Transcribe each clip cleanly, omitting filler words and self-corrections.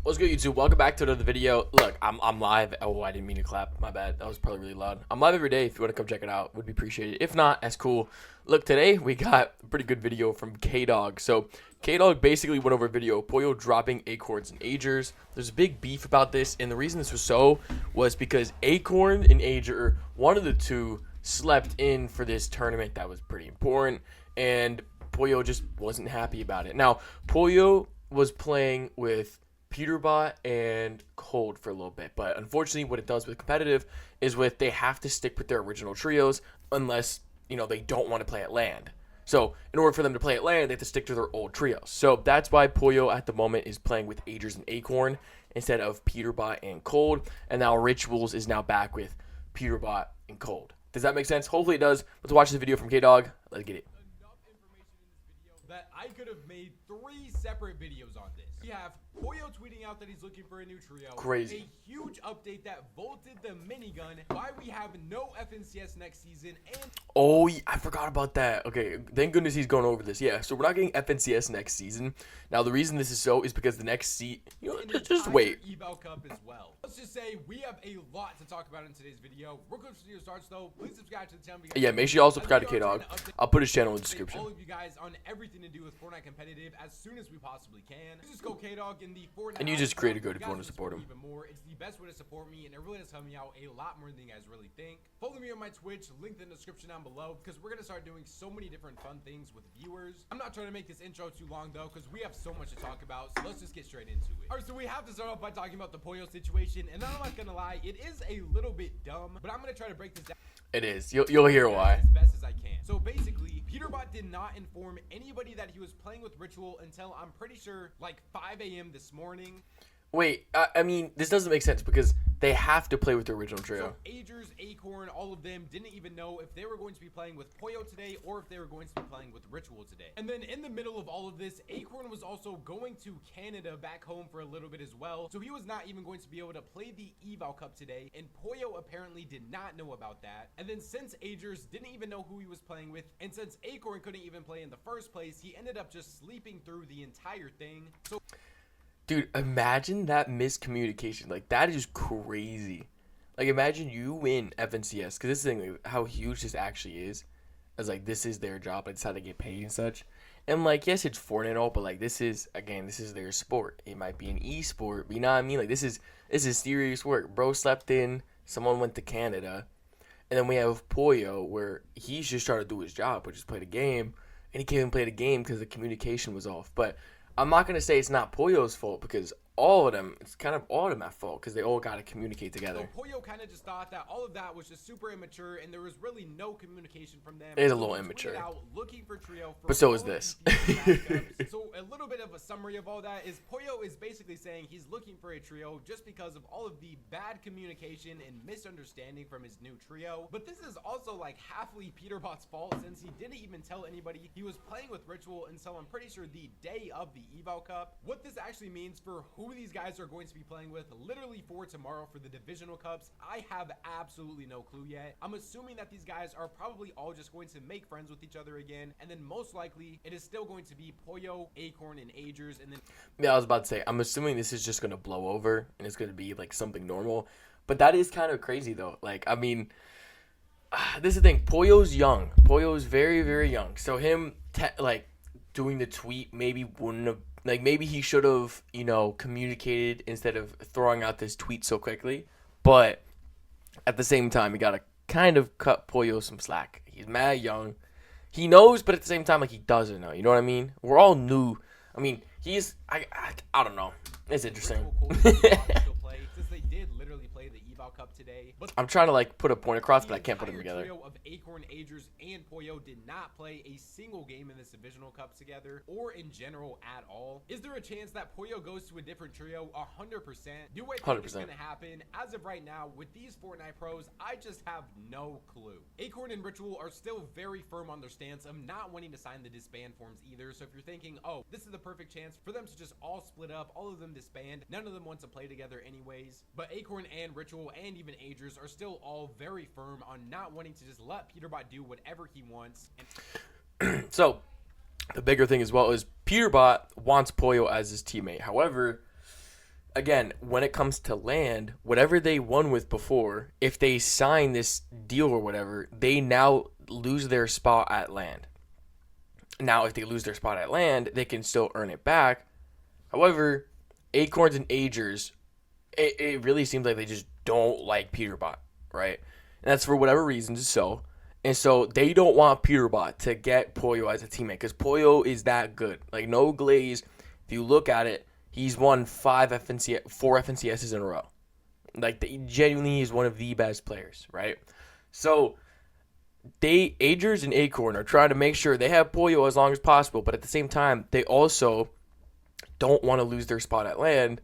What's good, YouTube? Welcome back to another video. Look, I'm live. Oh, I didn't mean to clap. My bad. That was probably really loud. I'm live every day. If you want to come check it out, would be appreciated. If not, that's cool. Look, today we got a pretty good video from K-Dog. So K-Dog basically went over a video, Pollo dropping Acorns and Agers. There's a big beef about this, and the reason this was because Acorn and Ager, one of the two, slept in for this tournament that was pretty important, and Pollo just wasn't happy about it. Now, Pollo was playing with Peterbot and Cold for a little bit, but unfortunately what it does with competitive is they have to stick with their original trios unless, they don't want to play at land. So in order for them to play at land, they have to stick to their old trios. So that's why Pollo at the moment is playing with Agers and Acorn instead of Peterbot and Cold, and now Rituals is now back with Peterbot and Cold. Does that make sense? Hopefully it does. Let's watch this video from K-Dog. Let's get it. Enough information in this video that I could have made 3 separate videos on this. We have Pollo tweeting out that he's looking for a new trio. Crazy. A huge update that vaulted the minigun. Why we have no FNCS next season. And oh, yeah, I forgot about that. Okay, thank goodness he's going over this. Yeah, so we're not getting FNCS next season. Now, the reason this is so is because the next just wait. Eval Cup as well. Let's just say we have a lot to talk about in today's video. Real quick before the video starts though, please subscribe to the channel. Yeah, make sure you also subscribe to K-Dog. I'll put his channel in the description. All of you guys on everything to do with Fortnite competitive as soon as we possibly can. Just go K-Dog in the Fortnite. And you just create a good if you want to support him. Even more. It's the best way to support me, and it really does help me out a lot more than you guys really think. Follow me on my Twitch, link in the description down below, because we're gonna start doing so many different fun things with viewers. I'm not trying to make this intro too long though, because we have so much to talk about. So let's just get straight into it. All right, so we have to start off by talking about the Pollo situation, and I'm not gonna lie, it is a little bit dumb, but I'm gonna try to break this down. It is. You'll hear why. As best as I can. So basically, Peterbot did not inform anybody that he was playing with Ritual until I'm pretty sure like 5 a.m. this morning. Wait, I mean, this doesn't make sense because they have to play with the original trio. So Agers, Acorn, all of them didn't even know if they were going to be playing with Pollo today or if they were going to be playing with Ritual today. And then in the middle of all of this, Acorn was also going to Canada back home for a little bit as well. So he was not even going to be able to play the Eval Cup today. And Pollo apparently did not know about that. And then since Agers didn't even know who he was playing with, and since Acorn couldn't even play in the first place, he ended up just sleeping through the entire thing. So dude, imagine that miscommunication. Like, that is crazy. Like, imagine you win FNCS. Because this is the thing, like, how huge this actually is. As, like, this is their job. Like, it's how they get paid and such. And, like, yes, it's Fortnite and all, but, like, this is their sport. It might be an e-sport, but you know what I mean? Like, this is serious work. Bro slept in. Someone went to Canada. And then we have Pollo, where he's just trying to do his job, which is play the game. And he can't even play the game because the communication was off. But I'm not going to say it's not Pollo's fault because it's kind of all of them at fault because they all got to communicate together. So Pollo kind of just thought that all of that was just super immature and there was really no communication from them. It is a little immature. Looking for trio for but so is this. So a little bit of a summary of all that is Pollo is basically saying he's looking for a trio just because of all of the bad communication and misunderstanding from his new trio. But this is also like halfly Peterbot's fault since he didn't even tell anybody he was playing with Ritual until I'm pretty sure the day of the Eval Cup. What this actually means for who these guys are going to be playing with literally for tomorrow for the divisional cups, I have absolutely no clue yet. I'm assuming that these guys are probably all just going to make friends with each other again, and then most likely it is still going to be Pollo, Acorn, and Agers, and then yeah, I was about to say, I'm assuming this is just going to blow over and it's going to be like something normal, but that is kind of crazy though. Like, I mean, this is the thing, Pollo's young. Pollo's very, very young, so him like doing the tweet maybe wouldn't have, like, maybe he should have, communicated instead of throwing out this tweet so quickly. But at the same time, you got to kind of cut Pollo some slack. He's mad young. He knows, but at the same time, like, he doesn't know. You know what I mean? We're all new. I mean, I don't know. It's interesting. Since they did literally play the Eval Cup today. But I'm trying to, like, put a point across, but I can't put them together. The trio of Acorn, Agers, and Pollo did not play a single game in this divisional cup together, or in general at all. Is there a chance that Pollo goes to a different trio? 100%. Do I think it's going to happen? As of right now, with these Fortnite pros, I just have no clue. Acorn and Ritual are still very firm on their stance of not wanting to sign the disband forms either. So if you're thinking, oh, this is the perfect chance for them to just all split up, all of them disband, none of them want to play together anyways. But Acorn and Ritual and even Agers are still all very firm on not wanting to just let Peterbot do whatever he wants. And so the bigger thing as well is Peterbot wants Pollo as his teammate. However, again, when it comes to land, whatever they won with before, if they sign this deal or whatever, they now lose their spot at land. Now, if they lose their spot at land, they can still earn it back. However, Acorns and Agers, it really seems like they just don't like Peterbot, right? And that's for whatever reasons. And so they don't want Peterbot to get Pollo as a teammate because Pollo is that good. Like, no glaze. If you look at it, he's won 4 FNCSs in a row. Like, genuinely is one of the best players, right? So Agers and Acorn are trying to make sure they have Pollo as long as possible, but at the same time, they also don't want to lose their spot at land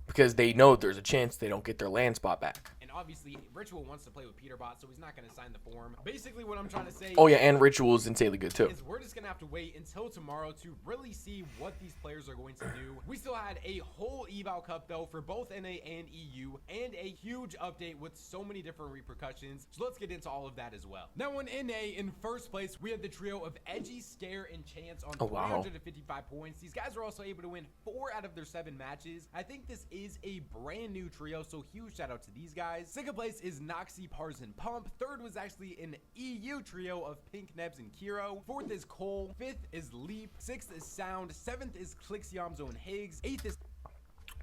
because they know there's a chance they don't get their land spot back. Obviously, Ritual wants to play with Peterbot, so he's not going to sign the form. Basically, what I'm trying to say... Oh, yeah, and Ritual is insanely good, too. ...is we're just going to have to wait until tomorrow to really see what these players are going to do. We still had a whole Eval Cup, though, for both NA and EU, and a huge update with so many different repercussions. So let's get into all of that as well. Now, in NA, in first place, we have the trio of Edgy, Scare, and Chance on 355 points. These guys are also able to win 4 out of their 7 matches. I think this is a brand new trio, so huge shout out to these guys. Second place is Noxy, Pars, and Pump. Third was actually an EU trio of Pink, Nebs, and Kiro. Fourth is Cole. Fifth is Leap. Sixth is Sound. Seventh is Clixiamzo and Higgs. Eighth is...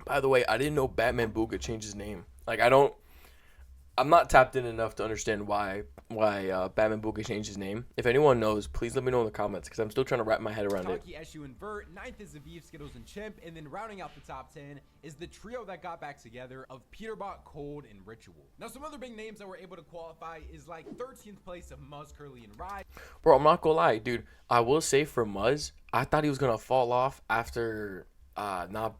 By the way, I didn't know Batman Booga changed his name. Like, I'm not tapped in enough to understand why Batman Booga changed his name. If anyone knows, please let me know in the comments because I'm still trying to wrap my head around it. Eshu, and Vert. Ninth is Aviv, Skittles, and Chimp. And then rounding out the top 10 is the trio that got back together of Peterbot, Cold, and Ritual. Now, some other big names that were able to qualify is like 13th place of Muzz, Curly, and Rye. Bro, I'm not gonna lie, dude. I will say for Muzz, I thought he was gonna fall off after not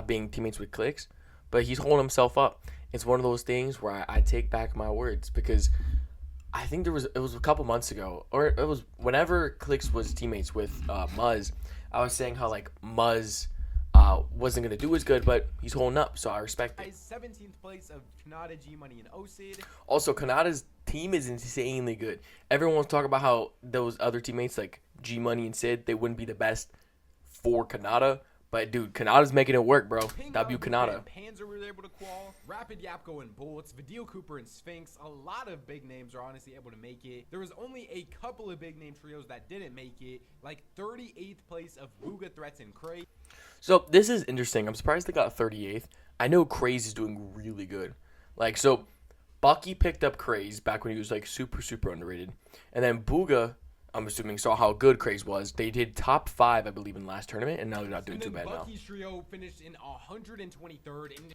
being teammates with Clicks, but he's holding himself up. It's one of those things where I take back my words because I think it was a couple months ago, or it was whenever Clicks was teammates with Muzz, I was saying how like Muzz wasn't going to do as good, but he's holding up, so I respect it. 17th place of Kanata, G-Money, and Osid. Also, Kanata's team is insanely good. Everyone was talking about how those other teammates like G-Money and Sid, they wouldn't be the best for Kanata. But, dude, Kanata's making it work, bro. W Kanata. Panzer were able to qual. Rapid Yapko and Bullets. Vidil Cooper and Sphinx. A lot of big names are honestly able to make it. There was only a couple of big name trios that didn't make it. Like 38th place of Booga, Threats, and Cray. So, this is interesting. I'm surprised they got 38th. I know Craze is doing really good. Like, so, Bucky picked up Craze back when he was, like, super, super underrated. And then Booga, I'm assuming, saw how good Craze was. They did top 5, I believe, in the last tournament, and now they're not doing too bad now. Bucky's trio finished in 123rd.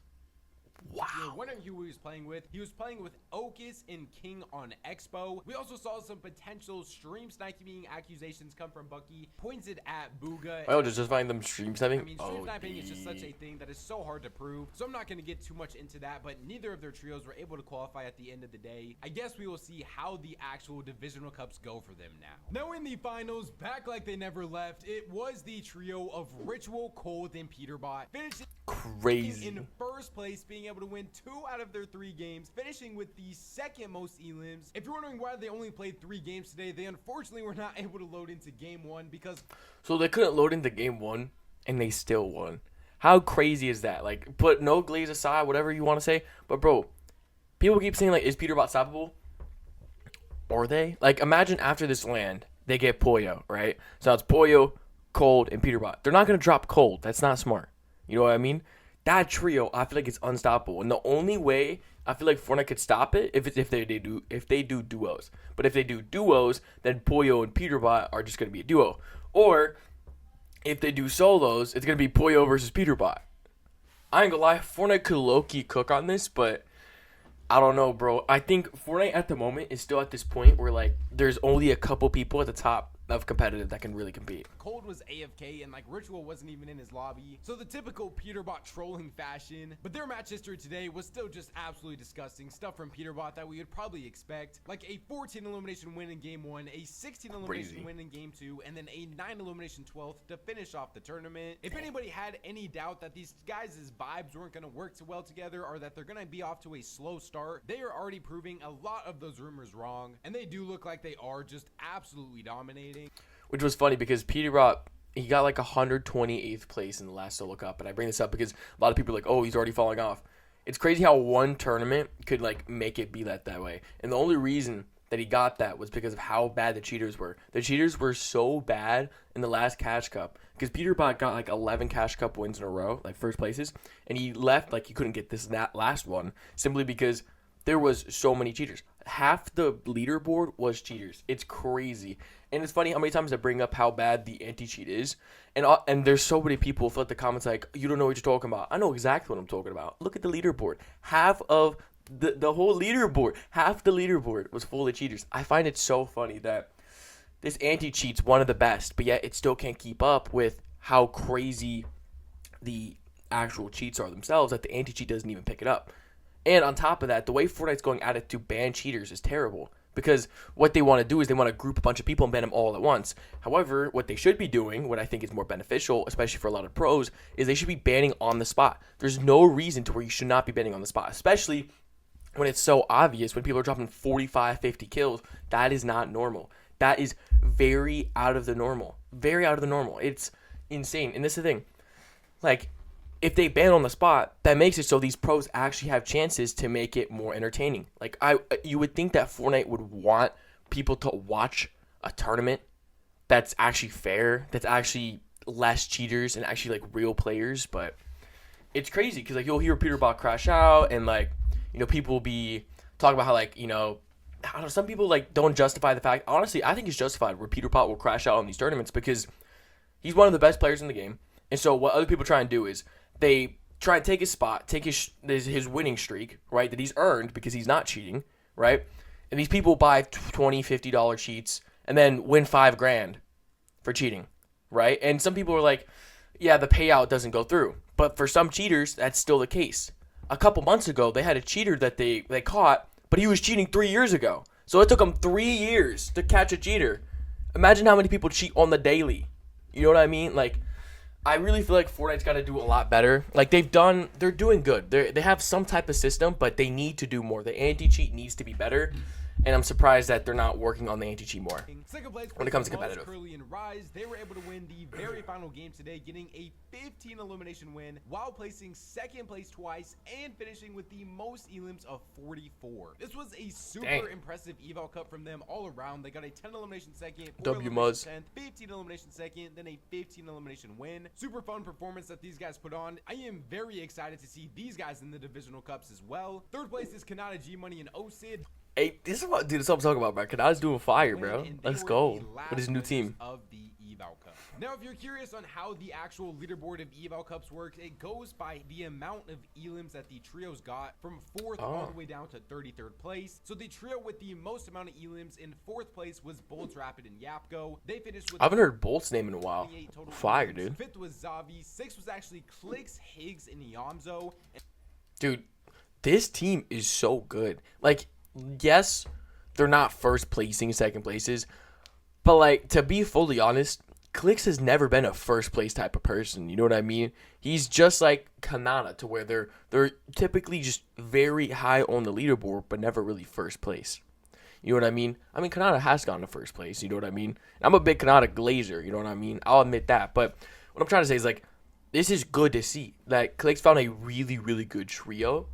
Wow. You're wondering who he was playing with. He was playing with Okus and King on Expo. We also saw some potential stream sniping accusations come from Bucky, pointed at Booga. Oh, just find them stream sniping? I mean, stream sniping is just such a thing that is so hard to prove. So I'm not going to get too much into that, but neither of their trios were able to qualify at the end of the day. I guess we will see how the actual divisional cups go for them now. Now in the finals, back like they never left, it was the trio of Ritual, Cold, and Peterbot. Finishing crazy in first place, being able to win 2 out of their 3 games, finishing with the second most elims. If you're wondering why they only played 3 games today, they unfortunately were not able to load into game 1 because... So they couldn't load into game 1, and they still won. How crazy is that? Like, put no glaze aside, whatever you want to say, but bro, people keep saying, like, is Peterbot stoppable? Are they? Like, imagine after this land, they get Pollo, right? So it's Pollo, Cold, and Peterbot. They're not going to drop Cold. That's not smart. You know what I mean? That trio, I feel like it's unstoppable. And the only way I feel like Fortnite could stop it if they do duos. But if they do duos, then Pollo and Peterbot are just going to be a duo. Or if they do solos, it's going to be Pollo versus Peterbot. I ain't gonna lie, Fortnite could low-key cook on this, but I don't know, bro. I think Fortnite at the moment is still at this point where, like, there's only a couple people at the top of competitive that can really compete. Cold was AFK and like Ritual wasn't even in his lobby. So the typical Peterbot trolling fashion. But their match history today was still just absolutely disgusting. Stuff from Peterbot that we would probably expect. Like a 14 elimination win in game 1, a 16 elimination win in game 2, and then a 9 elimination 12th to finish off the tournament. If anybody had any doubt that these guys' vibes weren't going to work too well together or that they're going to be off to a slow start, they are already proving a lot of those rumors wrong. And they do look like they are just absolutely dominating. Which was funny because Peterbot He got like 128th place in the last solo cup, and I bring this up because a lot of people are like, "Oh, he's already falling off." It's crazy how one tournament could like make it be that way, and the only reason that he got that was because of how bad the cheaters were. The cheaters were so bad in the last Cash Cup because Peterbot got like 11 Cash Cup wins in a row, like first places, and he left like he couldn't get that last one simply because there was so many cheaters. Half the leaderboard was cheaters. It's crazy. And it's funny how many times I bring up how bad the anti-cheat is. And there's so many people who the comments like, you don't know what you're talking about. I know exactly what I'm talking about. Look at the leaderboard. Half of the whole leaderboard, half the leaderboard was full of cheaters. I find it so funny that this anti-cheat's one of the best, but yet it still can't keep up with how crazy the actual cheats are themselves that the anti-cheat doesn't even pick it up. And on top of that, the way Fortnite's going at it to ban cheaters is terrible. Because what they want to do is they want to group a bunch of people and ban them all at once. However, what they should be doing, what I think is more beneficial, especially for a lot of pros, is they should be banning on the spot. There's no reason to where you should not be banning on the spot, especially when it's so obvious when people are dropping 45, 50 kills. That is not normal. That is very out of the normal. Very out of the normal. It's insane. And this is the thing. Like, if they ban on the spot, that makes it so these pros actually have chances to make it more entertaining. Like you would think that Fortnite would want people to watch a tournament that's actually fair, that's actually less cheaters and actually like real players, but it's crazy because like you'll hear Peterbot crash out and like, you know, people will be talking about how like, you know, I don't know, some people like don't justify the fact. Honestly, I think it's justified where Peterbot will crash out on these tournaments because he's one of the best players in the game. And so what other people try and do is they try to take his spot, take his winning streak, right, that he's earned because he's not cheating, right? And these people buy $20, $50 cheats and then win $5,000 for cheating, right? And some people are like, yeah, the payout doesn't go through. But for some cheaters, that's still the case. A couple months ago, they had a cheater that they caught, but he was cheating 3 years ago. So it took them 3 years to catch a cheater. Imagine how many people cheat on the daily. You know what I mean? Like, I really feel like Fortnite's got to do a lot better. Like they're doing good. They have some type of system, but they need to do more. The anti-cheat needs to be better, and I'm surprised that they're not working on the anti-cheat more when it comes to competitive. Curly and Rise, they were able to win the very final game today, getting a 15 elimination win while placing second place twice and finishing with the most elims of 44. This was a super impressive eval cup from them all around. They got a 10 elimination second, 4 elimination 10th, 15 elimination second, then a 15 elimination win. Super fun performance that these guys put on. I am very excited to see these guys in the divisional cups as well. Third place is Kanata, G Money, and OSID. Hey, this is what I'm talking about, bro. Kanata's doing fire, bro. Let's go with his new team. Of the eval cup. Now, if you're curious on how the actual leaderboard of eval cups works, it goes by the amount of elims that the trios got from 4th all the way down to 33rd place. So the trio with the most amount of elims in 4th place was Bolts, Rapid, and Yapgo. They finished with I haven't heard Bolt's name in a while. Fire, dude. 5th was Zavi. 6th was actually Clicks, Higgs, and Yamzo. Dude, this team is so good. Like, yes, they're not first placing, second places, but like to be fully honest, Clicks has never been a first place type of person. You know what I mean? He's just like Kanata, to where they're typically just very high on the leaderboard, but never really first place. You know what I mean? I mean, Kanata has gone to first place. You know what I mean? I'm a big Kanata glazer. You know what I mean? I'll admit that. But what I'm trying to say is like, this is good to see. Like, Clicks found a really, really good trio.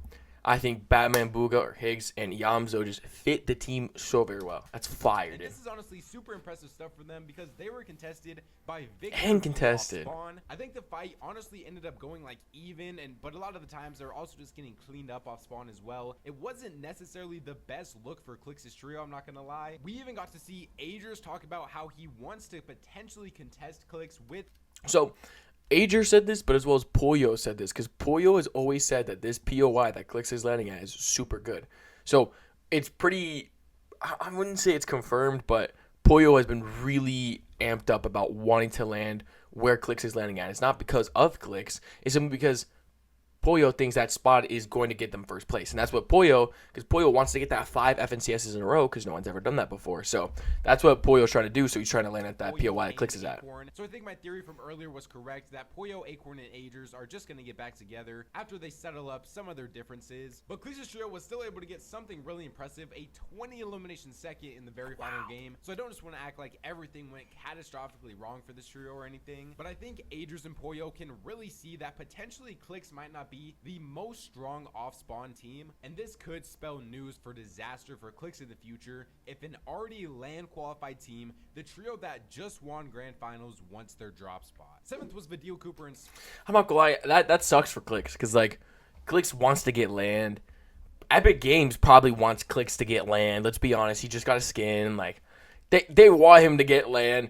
I think Batman, Booga, or Higgs, and Yamzo just fit the team so very well. That's fire, dude. This is honestly super impressive stuff for them because they were contested by Victor and contested. Spawn. I think the fight honestly ended up going like even, but a lot of the times they're also just getting cleaned up off spawn as well. It wasn't necessarily the best look for Clicks' trio, I'm not gonna lie. We even got to see Agers talk about how he wants to potentially contest Clicks with. So, Ager said this, but as well as Pollo said this, because Pollo has always said that this POI that Clicks is landing at is super good. So it's pretty, I wouldn't say it's confirmed, but Pollo has been really amped up about wanting to land where Clicks is landing at. It's not because of Clicks, it's simply because Pollo thinks that spot is going to get them first place. And that's what Pollo, because Pollo wants to get that 5 FNCSs in a row because no one's ever done that before. So that's what Pollo's trying to do. So he's trying to land at that POI that Clicks is at. So I think my theory from earlier was correct that Pollo, Acorn, and Agers are just going to get back together after they settle up some of their differences. But Clicks' trio was still able to get something really impressive, a 20 elimination second in the very final game. So I don't just want to act like everything went catastrophically wrong for this trio or anything. But I think Agers and Pollo can really see that potentially Clicks might not be the most strong off-spawn team, and this could spell news for disaster for Clicks in the future if an already land qualified team, the trio that just won grand finals, wants their drop spot. 7th was Vidil Cooper and I'm not gonna lie, that sucks for Clicks because like Clicks wants to get land. Epic Games probably wants Clicks to get land. Let's be honest, he just got a skin. Like they want him to get land.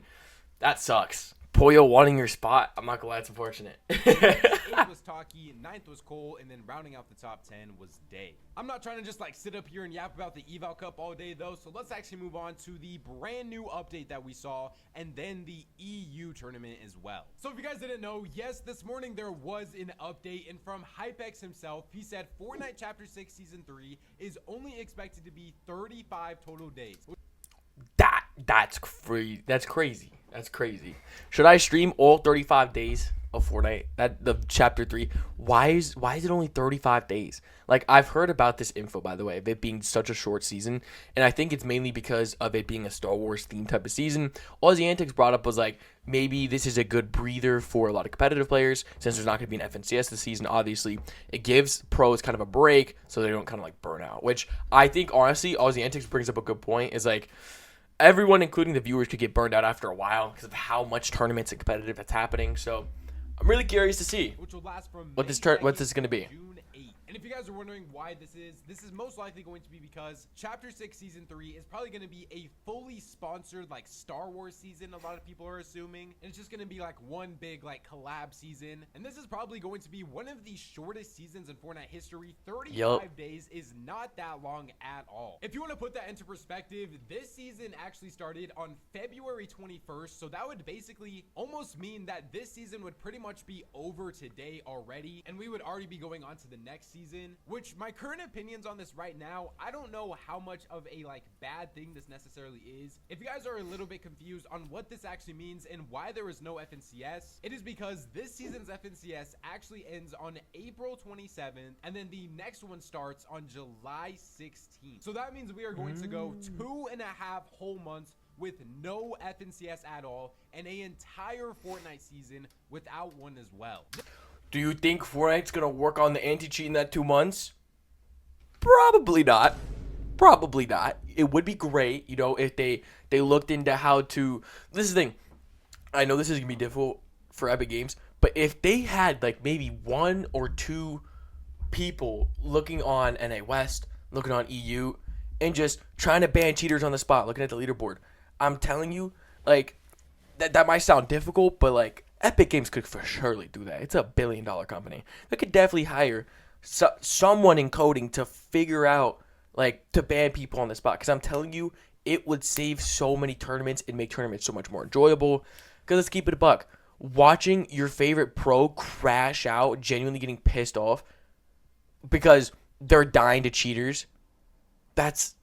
That sucks. Pollo wanting your spot, I'm not gonna lie, it's unfortunate. 8th was Taki, 9th was Cole, and then rounding out the top 10 was Day. I'm not trying to just like sit up here and yap about the Eval Cup all day though, so let's actually move on to the brand new update that we saw, and then the EU tournament as well. So if you guys didn't know, yes, this morning there was an update, and from HypeX himself, he said Fortnite Chapter 6 Season 3 is only expected to be 35 total days. That's free. That's crazy. That's crazy. Should I stream all 35 days of Fortnite? The chapter 3. Why is it only 35 days? Like, I've heard about this info, by the way, of it being such a short season, and I think it's mainly because of it being a Star Wars themed type of season. All the Antics brought up was like, maybe this is a good breather for a lot of competitive players since there's not going to be an FNCS this season. Obviously, it gives pros kind of a break so they don't kind of like burn out, which I think honestly, all the Antics brings up a good point. Is like, everyone, including the viewers, could get burned out after a while because of how much tournaments and competitive that's happening. So I'm really curious to see which will last from what this is going to be. June 8th. And if you guys are wondering why this is most likely going to be because Chapter 6 Season 3 is probably going to be a fully sponsored like Star Wars season, a lot of people are assuming. And it's just going to be like one big like collab season. And this is probably going to be one of the shortest seasons in Fortnite history. 35 days is not that long at all. If you want to put that into perspective, this season actually started on February 21st. So that would basically almost mean that this season would pretty much be over today already. And we would already be going on to the next season. Which my current opinions on this right now, I don't know how much of a like bad thing this necessarily is. If you guys are a little bit confused on what this actually means and why there is no FNCS, it is because this season's FNCS actually ends on April 27th, and then the next one starts on July 16th. So that means we are going to go 2.5 whole months with no FNCS at all, and an entire Fortnite season without one as well. Do you think Fortnite's going to work on the anti-cheat in that 2 months? Probably not. Probably not. It would be great, you know, if they looked into how to... This is the thing. I know this is going to be difficult for Epic Games, but if they had, like, maybe 1 or 2 people looking on NA West, looking on EU, and just trying to ban cheaters on the spot, looking at the leaderboard, I'm telling you, like, that might sound difficult, but, like, Epic Games could for surely do that. It's a $1 billion company. They could definitely hire someone in coding to figure out, like, to ban people on the spot. Because I'm telling you, it would save so many tournaments and make tournaments so much more enjoyable. Because let's keep it a buck. Watching your favorite pro crash out, genuinely getting pissed off because they're dying to cheaters, that's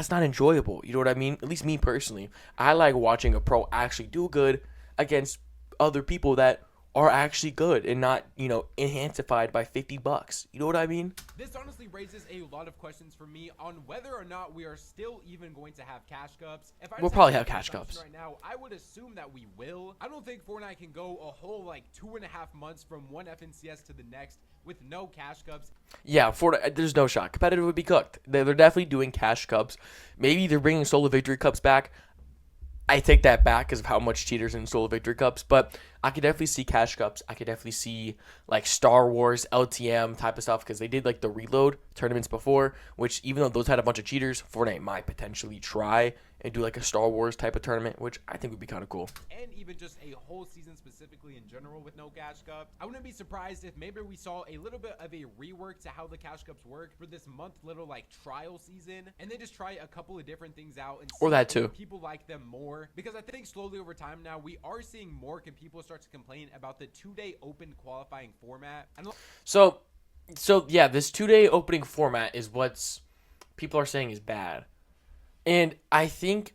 not enjoyable. You know what I mean? At least me personally. I like watching a pro actually do good against other people that are actually good and not, you know, enhancified by $50. You know what I mean? This honestly raises a lot of questions for me on whether or not we are still even going to have cash cups. We'll probably have cash cups right now. I would assume that we will. I don't think Fortnite can go a whole like 2.5 months from one FNCS to the next with no cash cups. Yeah, Fortnite, there's no shot. Competitive would be cooked. They're definitely doing cash cups. Maybe they're bringing solo victory cups back. I take that back because of how much cheaters in solo victory cups, but I could definitely see cash cups. I could definitely see like Star Wars, LTM type of stuff because they did like the reload tournaments before, which even though those had a bunch of cheaters, Fortnite might potentially try and do like a Star Wars type of tournament, which I think would be kind of cool. And even just a whole season specifically in general with no cash cup. I wouldn't be surprised if maybe we saw a little bit of a rework to how the cash cups work for this month little like trial season, and they just try a couple of different things out and see or that too. If people like them more, because I think slowly over time now we are seeing more people start to complain about the 2-day open qualifying format. So So yeah, this 2-day opening format is what's people are saying is bad, and I think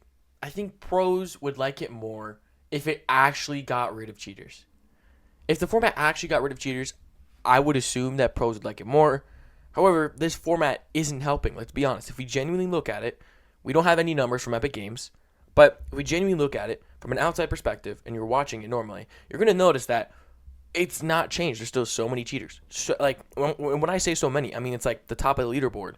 pros would like it more if it actually got rid of cheaters. If the format actually got rid of cheaters, I would assume that pros would like it more. However, this format isn't helping. Let's be honest. If we genuinely look at it, we don't have any numbers from Epic Games, but if we genuinely look at it from an outside perspective and you're watching it normally, you're going to notice that it's not changed. There's still so many cheaters. So, like, when I say so many, I mean it's like the top of the leaderboard.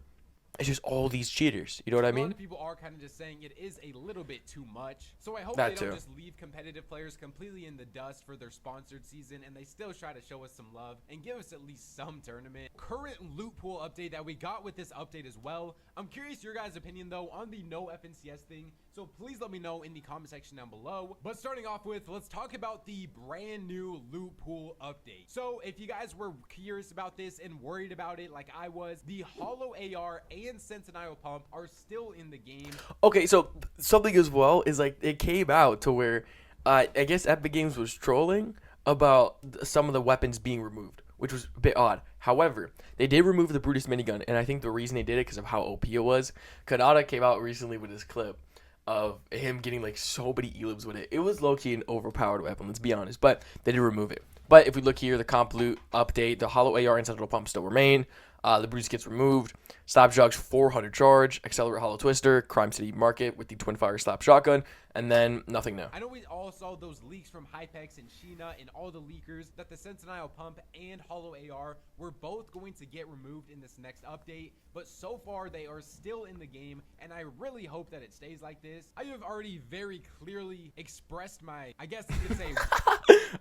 It's just all these cheaters. You know what I A lot mean? of people are kind of just saying it is a little bit too much. So I hope That they don't too. just leave competitive players completely in the dust for their sponsored season, and they still try to show us some love and give us at least some tournament. Current loot pool update that we got with this update as well. I'm curious your guys' opinion though on the no FNCS thing, so please let me know in the comment section down below. But starting off with, let's talk about the brand new loot pool update. So if you guys were curious about this and worried about it like I was, the Hollow AR and Centennial Pump are still in the game. Okay, so something as well is like it came out to where I guess Epic Games was trolling about some of the weapons being removed, which was a bit odd. However, they did remove the Brutus minigun, and I think the reason they did it because of how OP it was. Kanata came out recently with this clip of him getting like so many elims with it. It was low-key an overpowered weapon, let's be honest, but they did remove it. But if we look here, the comp loot update, the Hollow AR and Central Pump still remain. The Brutus gets removed. Slap Shot's 400 charge, Accelerate Hollow Twister, Crime City Market with the Twin Fire Slap Shotgun, and then nothing new. I know we all saw those leaks from Hypex and Sheena and all the leakers that the Centennial Pump and Hollow AR were both going to get removed in this next update, but so far they are still in the game, and I really hope that it stays like this. I have already very clearly expressed my, I guess you could say...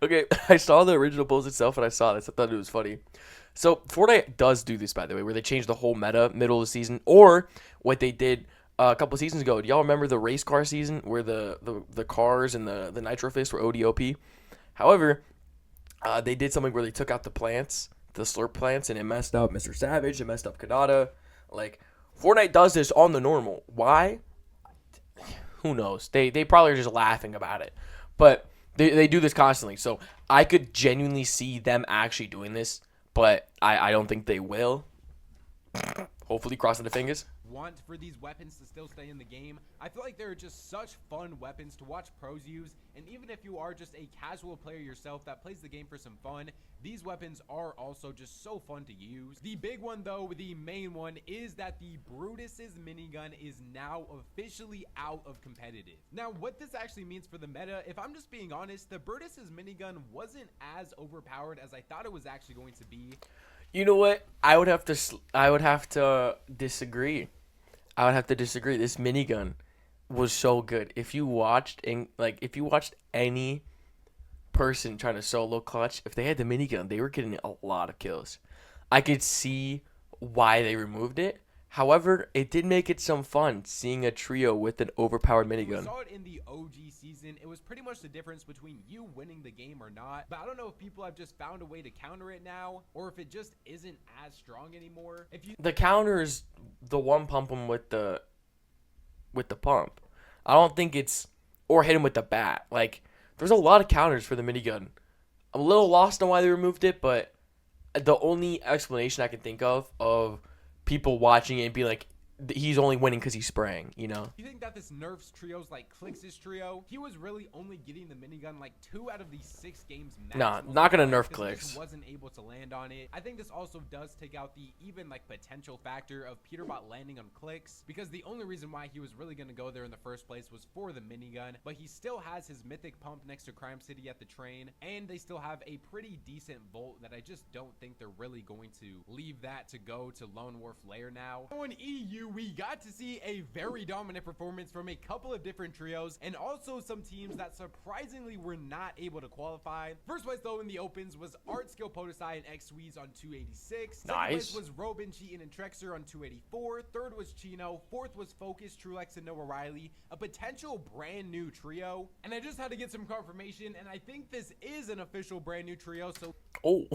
Okay, I saw the original post itself, and I saw this. I thought it was funny. So Fortnite does do this, by the way, where they change the whole meta middle of the season, or what they did a couple seasons ago. Do y'all remember the race car season where the cars and the Nitro Fist were ODOP? However, they did something where they took out the plants, the slurp plants, and it messed up Mr. Savage, it messed up Kanata. Like, Fortnite does this on the normal. Why? Who knows? They probably are just laughing about it. But they do this constantly. So I could genuinely see them actually doing this, but I don't think they will. Hopefully, crossing the fingers. Want for these weapons to still stay in the game. I feel like they're just such fun weapons to watch pros use, and even if you are just a casual player yourself that plays the game for some fun, these weapons are also just so fun to use. The big one though, the main one, is that the Brutus's minigun is now officially out of competitive. Now what this actually means for the meta, if I'm just being honest, the Brutus's minigun wasn't as overpowered as I thought it was actually going to be. You know what? I would have to disagree. I would have to disagree. This minigun was so good. If you watched any person trying to solo clutch, if they had the minigun, they were getting a lot of kills. I could see why they removed it. However, it did make it some fun seeing a trio with an overpowered minigun. We saw it in the OG season. It was pretty much the difference between you winning the game or not. But I don't know if people have just found a way to counter it now, or if it just isn't as strong anymore. The counter is the one pump him with the pump. I don't think it's or hit him with the bat. Like, there's a lot of counters for the minigun. I'm a little lost on why they removed it, but the only explanation I can think of people watching it and be like, he's only winning because he's spraying, you know? You think that this nerfs trios like Clix's trio? He was really only getting the minigun like 2 out of these 6 games maximum. Nah, not gonna nerf Clix. Clix. He wasn't able to land on it. I think this also does take out the even like potential factor of Peterbot landing on Clix, because the only reason why he was really gonna go there in the first place was for the minigun. But he still has his mythic pump next to Crime City at the train, and they still have a pretty decent Volt that I just don't think they're really going to leave that to go to Lone Wolf Lair now. In EU, we got to see a very dominant performance from a couple of different trios, and also some teams that surprisingly were not able to qualify. First place though in the opens was Art Skill Podesai and X-Sweeze on 286. Nice. Second place was Robin, Cheatin, and Trexer on 284. Third was Chino. Fourth was Focus, Trulex, and Noah Riley, a potential brand new trio. And I just had to get some confirmation, and I think this is an official brand new trio. So Oh.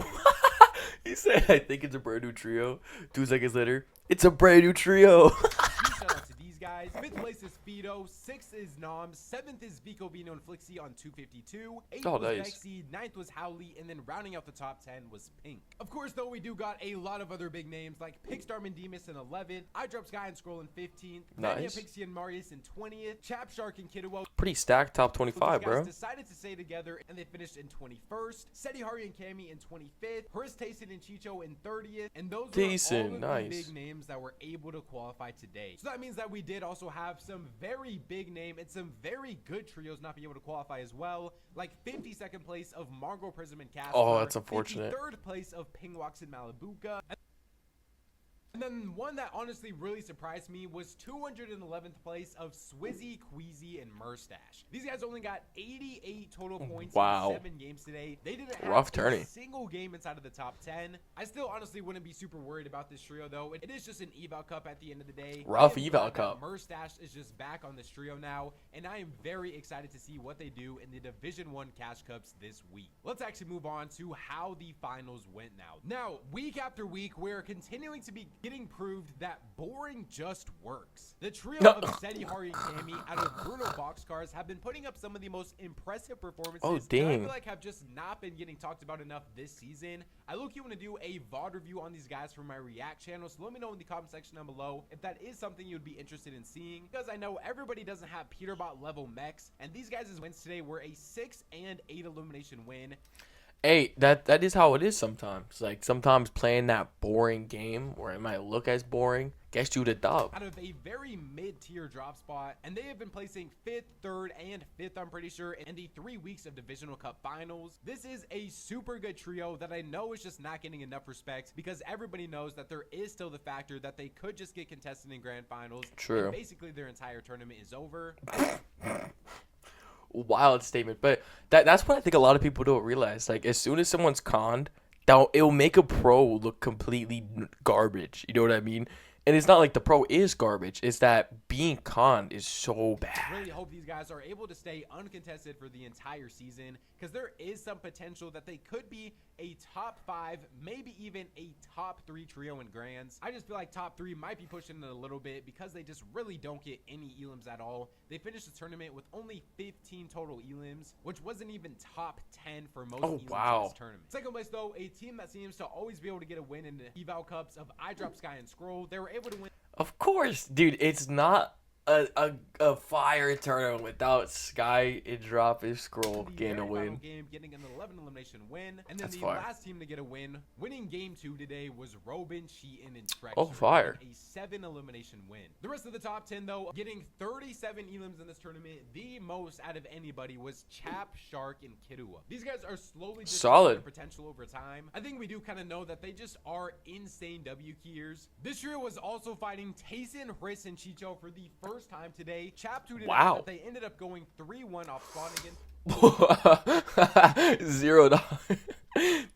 He said, I think it's a brand new trio. 2 seconds later, it's a brand new trio. shout out to these guys. 5th place is Fido, 6th is Nom, 7th is Vico Vino and Flixie on 252, 8th was nice. Vexy, 9th was Howley, and then rounding out the top 10 was Pink. Of course, though, we do got a lot of other big names like Pigstar Mandemus in 11th, I Drop Sky and Scroll in 15th, Nice. Pixie and Marius in 20th, Chap Shark and Kidduo. Pretty stacked top 25, bro. Decided to stay together and they finished in 21st. Seti Hari and Cammy in 25th. Horace Tayson and Chicho in 30th. And those were all of the big names that were able to qualify today. So that means that we did also have some very big name and some very good trios not be able to qualify as well. Like 52nd place of Margot Prism and Casper. Oh, that's unfortunate. 3rd place of Pingwax and Malibuka. And then one that honestly really surprised me was 211th place of Swizzy, Queasy, and Murstache. These guys only got 88 total points in 7 games today. They didn't have a single game inside of the top 10. I still honestly wouldn't be super worried about this trio, though. It is just an eval cup at the end of the day. Rough eval cup. Murstache is just back on this trio now, and I am very excited to see what they do in the Division 1 Cash Cups this week. Let's actually move on to how the finals went now. Now, week after week, we're continuing to be getting proved that boring just works. The trio of Seti, Hari, and Cammy out of Bruno Boxcars have been putting up some of the most impressive performances that I feel like have just not been getting talked about enough this season. I look-y want to do a VOD review on these guys for my React channel, so let me know in the comment section down below if that is something you would be interested in seeing, because I know everybody doesn't have Peterbot level mechs, and these guys' wins today were a 6 and 8 elimination win. Hey, that is how it is sometimes. Like, sometimes playing that boring game, where it might look as boring, gets you the dub. Out of a very mid-tier drop spot, and they have been placing 5th, 3rd, and 5th, I'm pretty sure, in the 3 weeks of Divisional Cup Finals. This is a super good trio that I know is just not getting enough respect, because everybody knows that there is still the factor that they could just get contested in Grand Finals. True. And basically, their entire tournament is over. Wild statement, but that's what I think a lot of people don't realize. Like, as soon as someone's conned, it'll make a pro look completely garbage. You know what I mean? And it's not like the pro is garbage. It's that being conned is so bad. I really hope these guys are able to stay uncontested for the entire season, because there is some potential that they could be a top 5, maybe even a top 3 trio in Grands. I just feel like top 3 might be pushing it a little bit, because they just really don't get any elims at all. They finished the tournament with only 15 total elims, which wasn't even top 10 for most elims in this tournament. Second place, though, a team that seems to always be able to get a win in the eval cups of I Drop Sky and Scroll. They were able to win. Of course, dude. It's not a fire tournament without Sky and Drop and Scroll getting a win. Getting an 11 elimination win, and then last team to get a win, winning game 2 today, was Robin, Sheehan, and Trek. Oh, fire! A 7 elimination win. The rest of the top 10, though, getting 37 elims in this tournament, the most out of anybody, was Chap, Shark, and Kidua. These guys are slowly just solid their potential over time. I think we do kind of know that they just are insane W keyers. This trio was also fighting Tayson, Riss, and Chicho for the first time today. Chap tweeted out that they ended up going 3-1 off spawn against $0.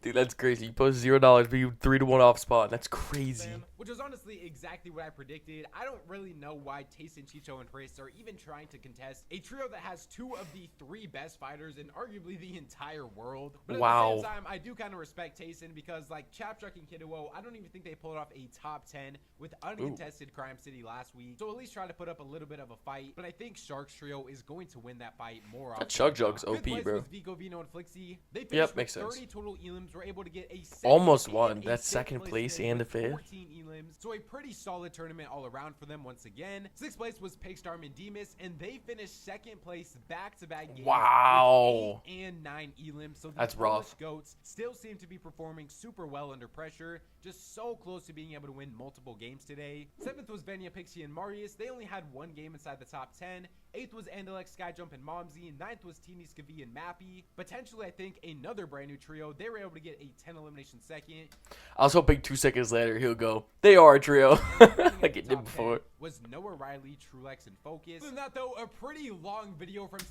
Dude, that's crazy. You post $0, but you 3-1 off spawn. That's crazy. Which was honestly exactly what I predicted. I don't really know why Tayson, Chicho, and Chris are even trying to contest a trio that has 2 of the 3 best fighters in arguably the entire world. But at the same time, I do kind of respect Tayson, because like Chapchuck and Kidduo, I don't even think they pulled off a top 10 with uncontested Crime City last week. So at least try to put up a little bit of a fight. But I think Shark's trio is going to win that fight more often. Chug Jug's OP, bro. Was Vico, Vino, and Flixie. They finished with 30 total elims. Were able to get a almost won. That's second place and the 5th. 14 elims. So a pretty solid tournament all around for them once again. 6th place was Pigstar Mandemus, and they finished 2nd place back-to-back games. Wow. With 8 and 9 elims. So that's rough. Goats still seem to be performing super well under pressure. Just so close to being able to win multiple games today. 7th was Venya, Pixie, and Marius. They only had 1 game inside the top 10. 8th was Andalex, Skyjump, and Momsy. 9th was Teeny, Skavi, and Mappy. Potentially, I think, another brand new trio. They were able to get a 10 elimination second. I was hoping 2 seconds later he'll go, they are a trio. Like it did before. Was Noah Riley, Trulex, and Focus. Other than that, though, a pretty long video from...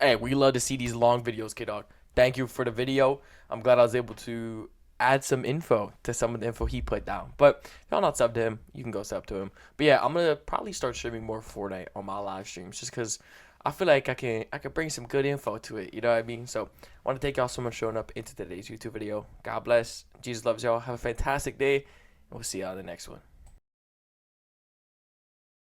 Hey, we love to see these long videos, K-Dog. Thank you for the video. I'm glad I was able to add some info to some of the info he put down. But if y'all not sub to him, you can go sub to him. But yeah, I'm going to probably start streaming more Fortnite on my live streams, just because I feel like I can bring some good info to it. You know what I mean? So I want to thank y'all so much for showing up into today's YouTube video. God bless. Jesus loves y'all. Have a fantastic day. And we'll see y'all in the next one.